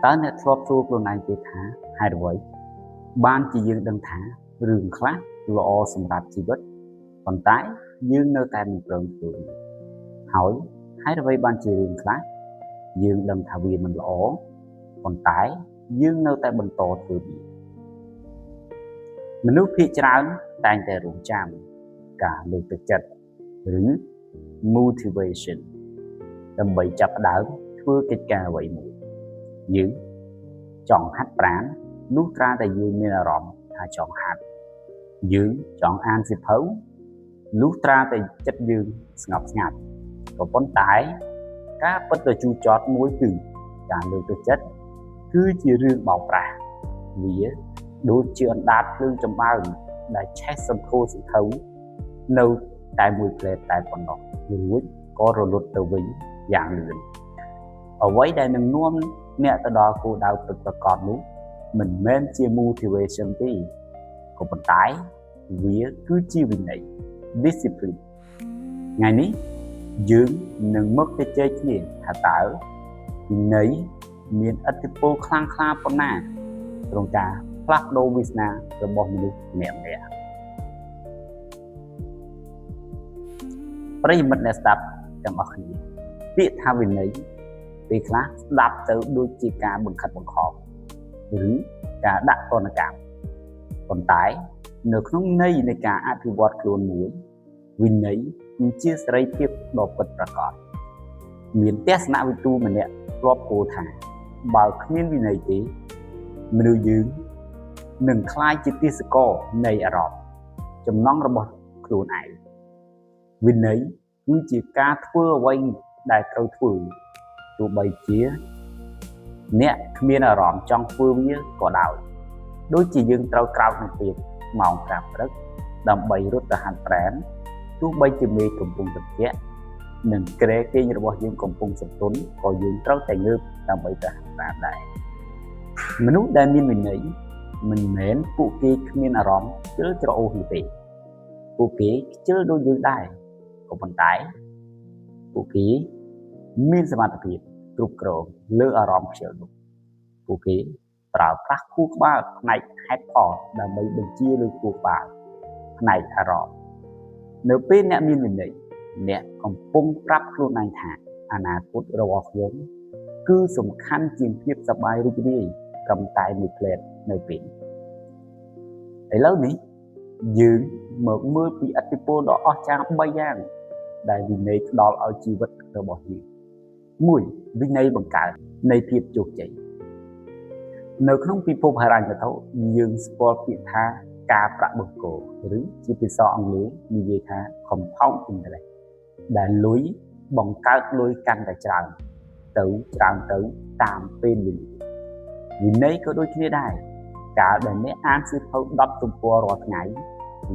តើអ្នកធ្លាប់សួរខ្លួនឯងទេថាហេតុអ្វីបានជាយើងដឹងថារឿងខ្លះល្អសម្រាប់ជីវិតប៉ុន្តែយើងនៅតែមិនព្រមធ្វើវាហើយហេតុអ្វីបានជារឿងខ្លះយើងដឹងថាវាមិនល្អប៉ុន្តែយើងនៅតែបន្តធ្វើវាមនុស្សភាគច្រើនតែងតែរងចាំការលើកទឹកចិត្តឬ motivation ដើម្បីចាប់ផ្ដើមធ្វើកិច្ចការអ្វីមួយយើងចង់ហាត់ប្រាណលុះត្រាតែយើងមានអារម្មណ៍ថាចង់ហាត់យើងចង់អានសៀវភៅលុះត្រាតែចិត្តយើងស្ងប់ស្ងាត់ក៏ប៉ុន្តែការពិតទៅជូរចត់មួយគឺការលើកទឹកចិត្តគឺជារឿងបោកប្រាស់វាដូចជាអណ្ដាតភ្លើងចម្បើងដែលឆេះសន្ធោសន្ធៅនៅតែមួយផ្លែតែប៉ុណ្ណោះរួចក៏រលត់ទៅវិញយ៉ាងលឿនអ្វីដែលនឹងនាំអ្នកទៅដល់គោលដៅពិតប្រាកដនោះមិនមែនជា motivation ទេក៏ប៉ុន្តែវាគឺជាវិន័យ discipline ថ្ងៃនេះយើងនឹងមកជជែកគ្នាថាតើវិន័យមានឥទ្ធិពលខ្លាំងក្លាប៉ុណ្ណាក្នុងការផ្លាស់ប្ដូរវាសនារបស់មនុស្សម្នាក់ៗប្រិយមិត្តអ្នកស្ដាប់ទាំងអស់គ្នាពាក្យថាវិន័យពេលខ្លះស្ដាប់ទៅដូចជាការបង្ខិតបង្ខំឬការដាក់ទណ្ឌកម្មប៉ុន្តែនៅក្នុងន័យនៃការអភិវឌ្ឍខ្លួនមួយវិន័យគឺជាសេរីភាពដ៏ពិតប្រាកដមានទស្សនវិទូម្នាក់ធ្លាប់ពោលថាបើគ្មានវិន័យទេមនុស្សយើងនឹងក្លាយជាទាសករនៃអារម្មណ៍ចំណង់របស់ខ្លួនឯងវិន័យគឺជាការធ្វើអ្វីដែលត្រូវធ្វើទោះបីជាអ្នកគ្មានអារម្មណ៍ចង់ធ្វើវាក៏ដោយដូចជាយើងត្រូវក្រោកនឹងពេលម៉ោង 5 ព្រឹកដើម្បីរត់ទៅហាត់ប្រាណទោះបីជាមេឃកំពុងត្រជាក់និងក្រែគេងរបស់យើងកំពុងសន្ទន់ក៏យើងត្រូវតែងើបដើម្បីទៅហាត់ប្រាណដែរមនុស្សដែលមានវិន័យមិនមែនពួកគេគ្មានអារម្មណ៍ខ្ជិលច្រអូសនោះទេពួកគេខ្ជិលដូចយើងដែរក៏ប៉ុន្តែពួកគេមានសមត្ថភាពគ្រប់គ្រងលើអារម្មណ៍ខ្ជិលនោះពួកគេប្រើប្រាស់ខួរក្បាលផ្នែកហេតុផលដើម្បីបញ្ជាលើខួរក្បាលផ្នែកអារម្មណ៍នៅពេលអ្នកមានវិន័យអ្នកកំពុងប្រាប់ខ្លួនឯងថាអនាគតរបស់ខ្ញុំគឺសំខាន់ជាងភាពសប្បាយរីករាយត្រឹមតែមួយផ្លែតនៅពេលឥឡូវនេះយើងមកមើលពីឥទ្ធិពលដ៏អស្ចារ្យ3យ៉ាងដែលវិន័យផ្ដល់ឲ្យជីវិតរបស់យើង1វិន័យបង្កើតនៃភាពជោគជ័យនៅក្នុងពិភពហិរញ្ញវត្ថុយើងស្គាល់ពាក្យថាការប្រាក់បង្គោលឬជាភាសាអង់គ្លេសនិយាយថា compound interest ដែលលុយបង្កើតលុយកាន់តែច្រើនទៅតាមពេលវេលាវិន័យក៏ដូចគ្នាដែរកាលដែលអ្នកអានសៀវភៅ10ទំព័ររាល់ថ្ងៃ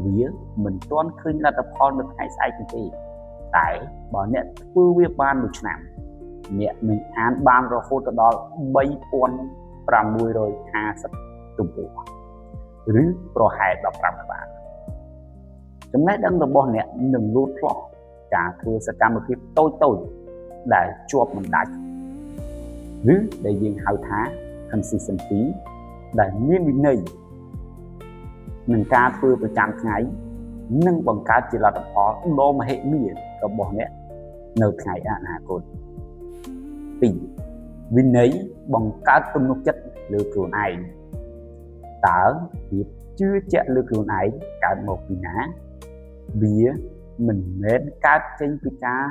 វាមិនទាន់ឃើញលទ្ធផលនៅថ្ងៃស្អែកទេតែបើអ្នកធ្វើវាបាន1ឆ្នាំអ្នកនឹងអានបានរហូតដល់ 3650 ទំព័រឬប្រហែល15ក្បាលចំណេះដឹងរបស់អ្នកនឹងលូតលាស់ការធ្វើសកម្មភាពតូចៗដែលជាប់មិនដាច់ឬដែលយើងហៅថា consistency ដែលមានវិន័យនឹងការធ្វើប្រចាំថ្ងៃនឹងបង្កើតជាលទ្ធផលដ៏មហិមារបស់អ្នកនៅថ្ងៃអនាគត2វិន័យបង្កើតទំនុកចិត្តលើខ្លួនឯងតើភាពជឿជាក់លើខ្លួនឯងកើតមកពីណាវាមិនមែនកើតចេញពីការ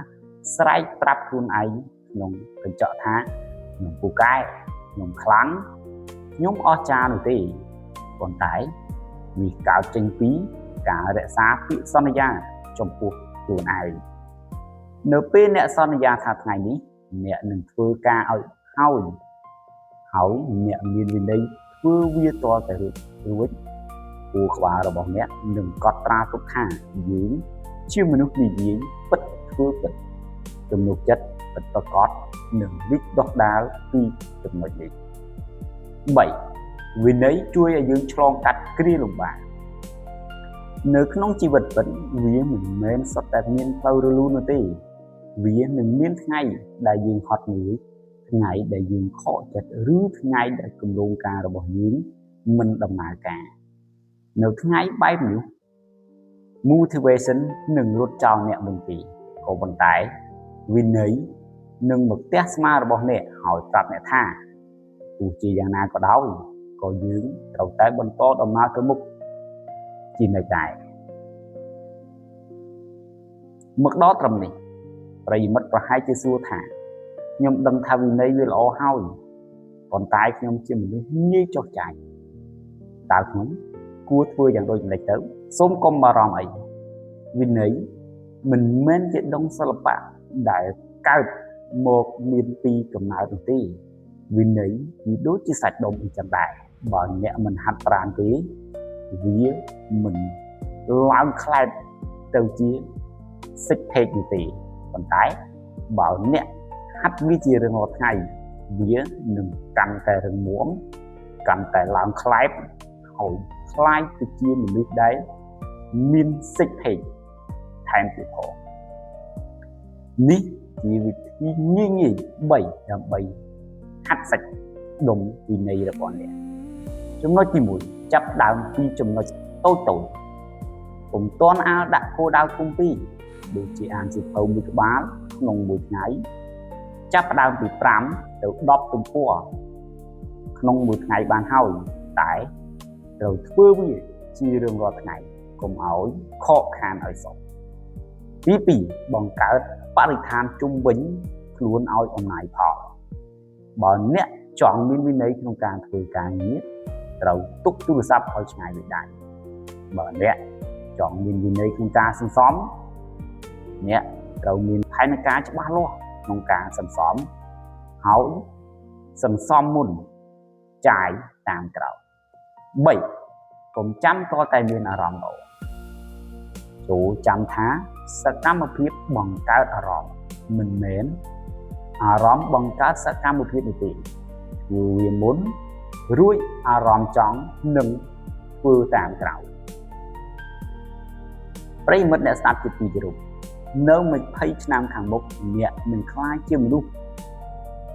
ស្រែកប្រាប់ខ្លួនឯងក្នុងកញ្ចក់ថាខ្ញុំពូកែខ្ញុំខ្លាំងខ្ញុំអស្ចារ្យនោះទេប៉ុន្តែវាកើតចេញពីការរក្សាពាក្យសន្យាចំពោះខ្លួនឯងនៅពេលអ្នកសន្យាថាថ្ងៃនេះអ្នកនឹងធ្វើការឲ្យហើយអ្នកមានវិន័យធ្វើវាតតែរួចគួរក្បាលរបស់អ្នកនឹងកត់ត្រាទុកថាយើងជាមនុស្សនិយាយពិតធ្វើពិតទំនុកចិត្តពិតប្រាកដនឹងរីកដុះដាលពីចំណុចនេះ3វិន័យជួយឲ្យយើងឆ្លងកាត់គ្រាលំបាកនៅក្នុងជីវិតពិតវាមិនមែនសុទ្ធតែមានផ្លូវរលូននោះទេវានឹងមានថ្ងៃដែលយើងហត់នឿយ ថ្ងៃដែលយើងខកចិត្តឬថ្ងៃដែលគម្រោងការរបស់យើងមិនដំណើរការនៅថ្ងៃបែបនេះ motivation នឹងរត់ចោលអ្នកមុនពីក៏ប៉ុន្តែវិន័យនឹងមកផ្ទះស្មារបស់អ្នកហើយប្រាប់អ្នកថាទោះជាយ៉ាងណាក៏ដោយក៏យើងត្រូវតែបន្តដំណើរទៅមុខជានិច្ចដែរមកដល់ត្រឹមនេះប្រិយមិត្តប្រហែលជាសួរថាខ្ញុំដឹងថាវិន័យវាល្អហើយប៉ុន្តែខ្ញុំជាមនុស្សងាយចុះចាញ់តើខ្ញុំគួរធ្វើយ៉ាងដូចម្តេចទៅសូមកុំបារម្ភអីវិន័យមិនមែនជាដុងសិល្បៈដែលកើតមកមានពីកំណើតនោះទេវិន័យវាដូចជាសាច់ដុំអញ្ចឹងដែរបើអ្នកមិនហាត់ប្រាណទេវាមិនឡើងខ្លែបទៅជាសិចភេកនោះទេប៉ុន្តែបើអ្នកហាត់វាជារៀងរាល់ថ្ងៃវានឹងកាន់តែរឹងមាំកាន់តែឡើងខ្លែបហើយខ្លាយទៅជាមនុស្សដែលមានសិចភេកថែមទៀតផងនេះជាវិធីងាយៗ3ដើម្បីហាត់សាច់ដុំវិន័យរបស់អ្នកចំណុចទី1ចាប់ដើមពីចំណុចតូចៗកុំទាន់អាលដាក់គោលដៅធំពេកដូចជាអានសៀវភៅមួយក្បាលក្នុងមួយថ្ងៃចាប់ដើមពី5ទៅ10ទំព័រក្នុងមួយថ្ងៃបានហើយតែត្រូវធ្វើវាជារៀងរាល់ថ្ងៃកុំឲ្យខកខានឲ្យសោះទី2បង្កើតបរិស្ថានជុំវិញខ្លួនឲ្យអំណាចផលបើអ្នកចង់មានវិន័យក្នុងការធ្វើការងារត្រូវទុកទូរស័ព្ទឲ្យឆ្ងាយពីដៃបើអ្នកចង់មានវិន័យក្នុងការសន្សំអ្នកត្រូវមានផែនការច្បាស់លាស់ក្នុងការសន្សំហើយសន្សំមុនចាយតាមក្រោយ3កុំចាំតតែមានអារម្មណ៍ល្អចូលចាំថាសកម្មភាពបង្កើតអារម្មណ៍មិនមែនអារម្មណ៍បង្កើតសកម្មភាពនេះទេធ្វើវាមុនរួចអារម្មណ៍ចង់នឹងធ្វើតាមក្រោយប្រិយមិត្តអ្នកស្ដាប់ជាទីគោរពនៅ20ឆ្នាំខាងមុខអ្នកនឹងក្លាយជាមនុស្ស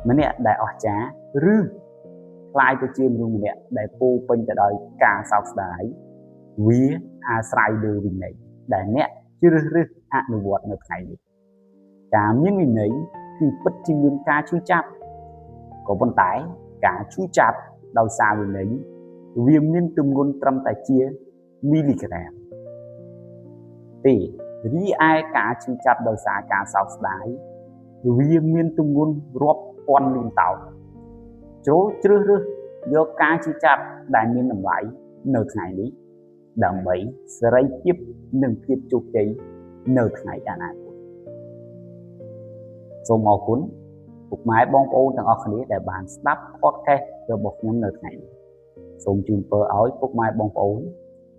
ម្នាក់ដែលអស្ចារ្យឬក្លាយទៅជាមនុស្សម្នាក់ដែលពោពេញទៅដោយការសោកស្ដាយវាអាស្រ័យលើវិន័យដែលអ្នកជ្រើសរើសអនុវត្តនៅថ្ងៃនេះការមានវិន័យគឺពិតជាមានការឈឺចាប់ក៏ប៉ុន្តែការឈឺចាប់ដោយសារវិន័យវាមានទម្ងន់ត្រឹមតែជាមីលីក្រាមទេរីឯការឈឺចាប់ដោយសារការសោកស្ដាយវាមានទម្ងន់រាប់ពាន់លានតោនចូលជ្រើសរើសយកការឈឺចាប់ដែលមានតម្លៃនៅថ្ងៃនេះដើម្បីសេរីភាពនិងភាពជោគជ័យនៅថ្ងៃអនាគតសូមអរគុណពុកម៉ែបងប្អូនទាំងអស់គ្នាដែលបានស្ដាប់ podcast របស់ខ្ញុំនៅថ្ងៃនេះសូមជូនពរឲ្យពុកម៉ែបងប្អូន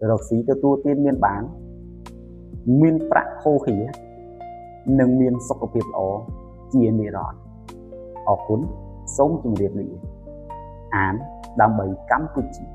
រកស៊ីទទួលទានមានបានមានប្រាក់ហូរហៀនិងមានសុខភាពល្អជានិរន្តរ៍អរគុណសូមជម្រាបលាអានដើម្បីកម្ពុជា